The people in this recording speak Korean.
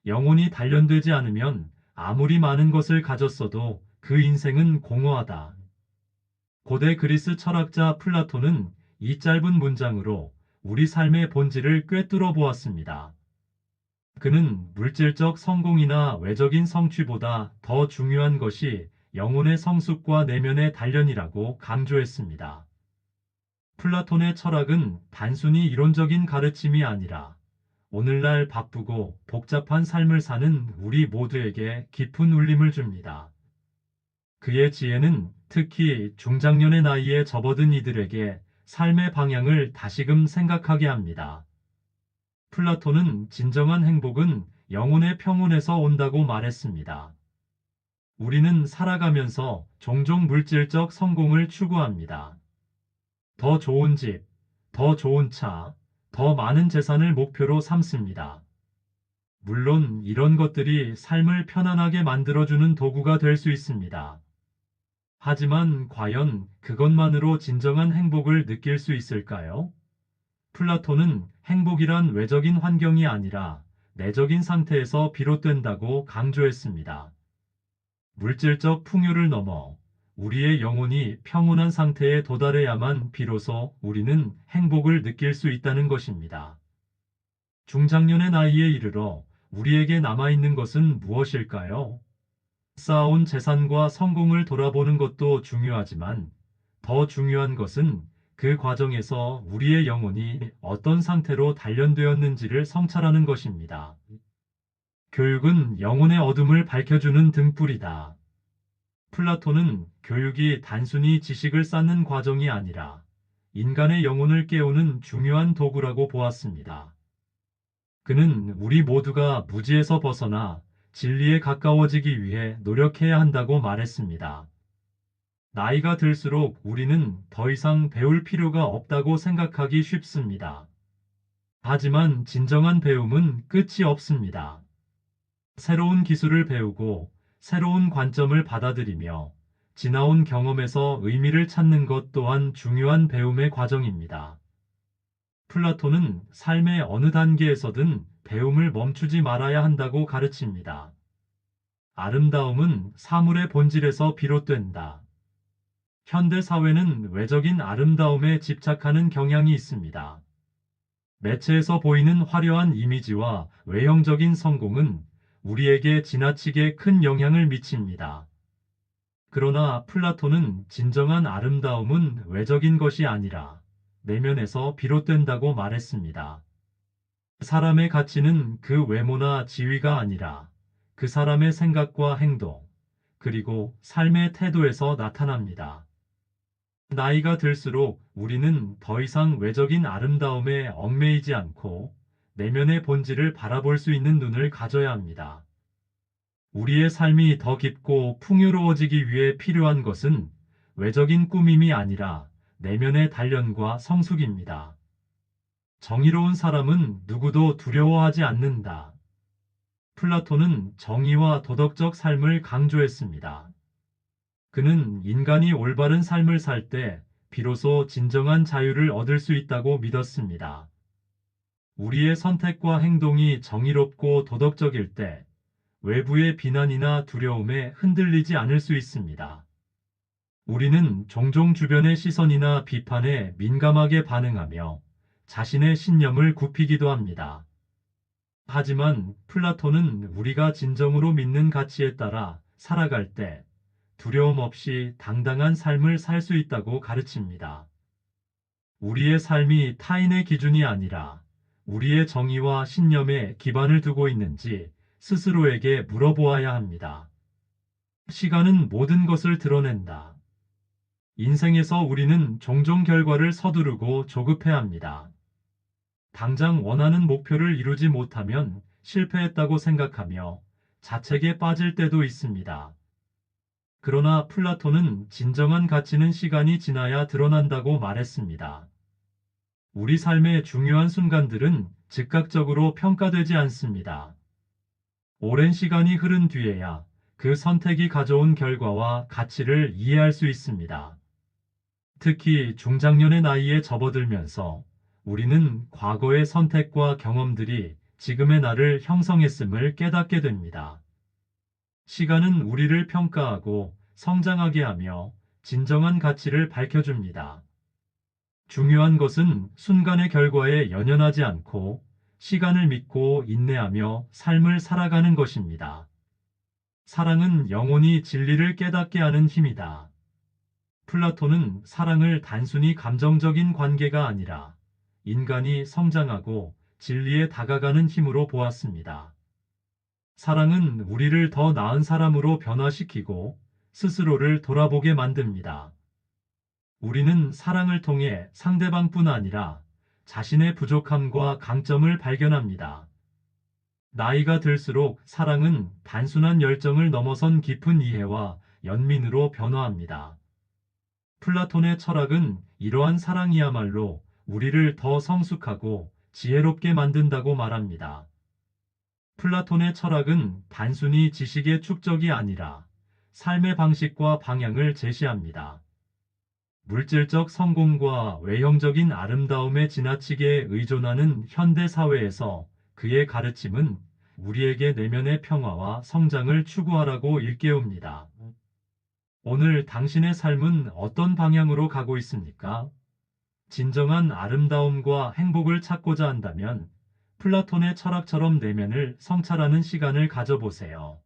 영혼이 단련되지 않으면 아무리 많은 것을 가졌어도 그 인생은 공허하다. 고대 그리스 철학자 플라톤은 이 짧은 문장으로 우리 삶의 본질을 꿰뚫어 보았습니다. 그는 물질적 성공이나 외적인 성취보다 더 중요한 것이 영혼의 성숙과 내면의 단련이라고 강조했습니다. 플라톤의 철학은 단순히 이론적인 가르침이 아니라 오늘날 바쁘고 복잡한 삶을 사는 우리 모두에게 깊은 울림을 줍니다. 그의 지혜는 특히 중장년의 나이에 접어든 이들에게 삶의 방향을 다시금 생각하게 합니다. 플라톤은 진정한 행복은 영혼의 평온에서 온다고 말했습니다. 우리는 살아가면서 종종 물질적 성공을 추구합니다. 더 좋은 집, 더 좋은 차, 더 많은 재산을 목표로 삼습니다. 물론 이런 것들이 삶을 편안하게 만들어주는 도구가 될 수 있습니다. 하지만 과연 그것만으로 진정한 행복을 느낄 수 있을까요? 플라톤은 행복이란 외적인 환경이 아니라 내적인 상태에서 비롯된다고 강조했습니다. 물질적 풍요를 넘어 우리의 영혼이 평온한 상태에 도달해야만 비로소 우리는 행복을 느낄 수 있다는 것입니다. 중장년의 나이에 이르러 우리에게 남아있는 것은 무엇일까요? 쌓아온 재산과 성공을 돌아보는 것도 중요하지만 더 중요한 것은 그 과정에서 우리의 영혼이 어떤 상태로 단련되었는지를 성찰하는 것입니다. 교육은 영혼의 어둠을 밝혀주는 등불이다. 플라톤은 교육이 단순히 지식을 쌓는 과정이 아니라 인간의 영혼을 깨우는 중요한 도구라고 보았습니다. 그는 우리 모두가 무지에서 벗어나 진리에 가까워지기 위해 노력해야 한다고 말했습니다. 나이가 들수록 우리는 더 이상 배울 필요가 없다고 생각하기 쉽습니다. 하지만 진정한 배움은 끝이 없습니다. 새로운 기술을 배우고 새로운 관점을 받아들이며 지나온 경험에서 의미를 찾는 것 또한 중요한 배움의 과정입니다. 플라톤은 삶의 어느 단계에서든 배움을 멈추지 말아야 한다고 가르칩니다. 아름다움은 사물의 본질에서 비롯된다. 현대 사회는 외적인 아름다움에 집착하는 경향이 있습니다. 매체에서 보이는 화려한 이미지와 외형적인 성공은 우리에게 지나치게 큰 영향을 미칩니다. 그러나 플라톤은 진정한 아름다움은 외적인 것이 아니라 내면에서 비롯된다고 말했습니다. 사람의 가치는 그 외모나 지위가 아니라 그 사람의 생각과 행동, 그리고 삶의 태도에서 나타납니다. 나이가 들수록 우리는 더 이상 외적인 아름다움에 얽매이지 않고 내면의 본질을 바라볼 수 있는 눈을 가져야 합니다. 우리의 삶이 더 깊고 풍요로워지기 위해 필요한 것은 외적인 꾸밈이 아니라 내면의 단련과 성숙입니다. 정의로운 사람은 누구도 두려워하지 않는다. 플라톤은 정의와 도덕적 삶을 강조했습니다. 그는 인간이 올바른 삶을 살 때 비로소 진정한 자유를 얻을 수 있다고 믿었습니다. 우리의 선택과 행동이 정의롭고 도덕적일 때 외부의 비난이나 두려움에 흔들리지 않을 수 있습니다. 우리는 종종 주변의 시선이나 비판에 민감하게 반응하며 자신의 신념을 굽히기도 합니다. 하지만 플라톤은 우리가 진정으로 믿는 가치에 따라 살아갈 때 두려움 없이 당당한 삶을 살 수 있다고 가르칩니다. 우리의 삶이 타인의 기준이 아니라 우리의 정의와 신념에 기반을 두고 있는지 스스로에게 물어보아야 합니다. 시간은 모든 것을 드러낸다. 인생에서 우리는 종종 결과를 서두르고 조급해합니다. 당장 원하는 목표를 이루지 못하면 실패했다고 생각하며 자책에 빠질 때도 있습니다. 그러나 플라톤은 진정한 가치는 시간이 지나야 드러난다고 말했습니다. 우리 삶의 중요한 순간들은 즉각적으로 평가되지 않습니다. 오랜 시간이 흐른 뒤에야 그 선택이 가져온 결과와 가치를 이해할 수 있습니다. 특히 중장년의 나이에 접어들면서 우리는 과거의 선택과 경험들이 지금의 나를 형성했음을 깨닫게 됩니다. 시간은 우리를 평가하고 성장하게 하며 진정한 가치를 밝혀줍니다. 중요한 것은 순간의 결과에 연연하지 않고 시간을 믿고 인내하며 삶을 살아가는 것입니다. 사랑은 영원히 진리를 깨닫게 하는 힘이다. 플라톤은 사랑을 단순히 감정적인 관계가 아니라 인간이 성장하고 진리에 다가가는 힘으로 보았습니다. 사랑은 우리를 더 나은 사람으로 변화시키고 스스로를 돌아보게 만듭니다. 우리는 사랑을 통해 상대방뿐 아니라 자신의 부족함과 강점을 발견합니다. 나이가 들수록 사랑은 단순한 열정을 넘어선 깊은 이해와 연민으로 변화합니다. 플라톤의 철학은 이러한 사랑이야말로 우리를 더 성숙하고 지혜롭게 만든다고 말합니다. 플라톤의 철학은 단순히 지식의 축적이 아니라 삶의 방식과 방향을 제시합니다. 물질적 성공과 외형적인 아름다움에 지나치게 의존하는 현대 사회에서 그의 가르침은 우리에게 내면의 평화와 성장을 추구하라고 일깨웁니다. 오늘 당신의 삶은 어떤 방향으로 가고 있습니까? 진정한 아름다움과 행복을 찾고자 한다면 플라톤의 철학처럼 내면을 성찰하는 시간을 가져보세요.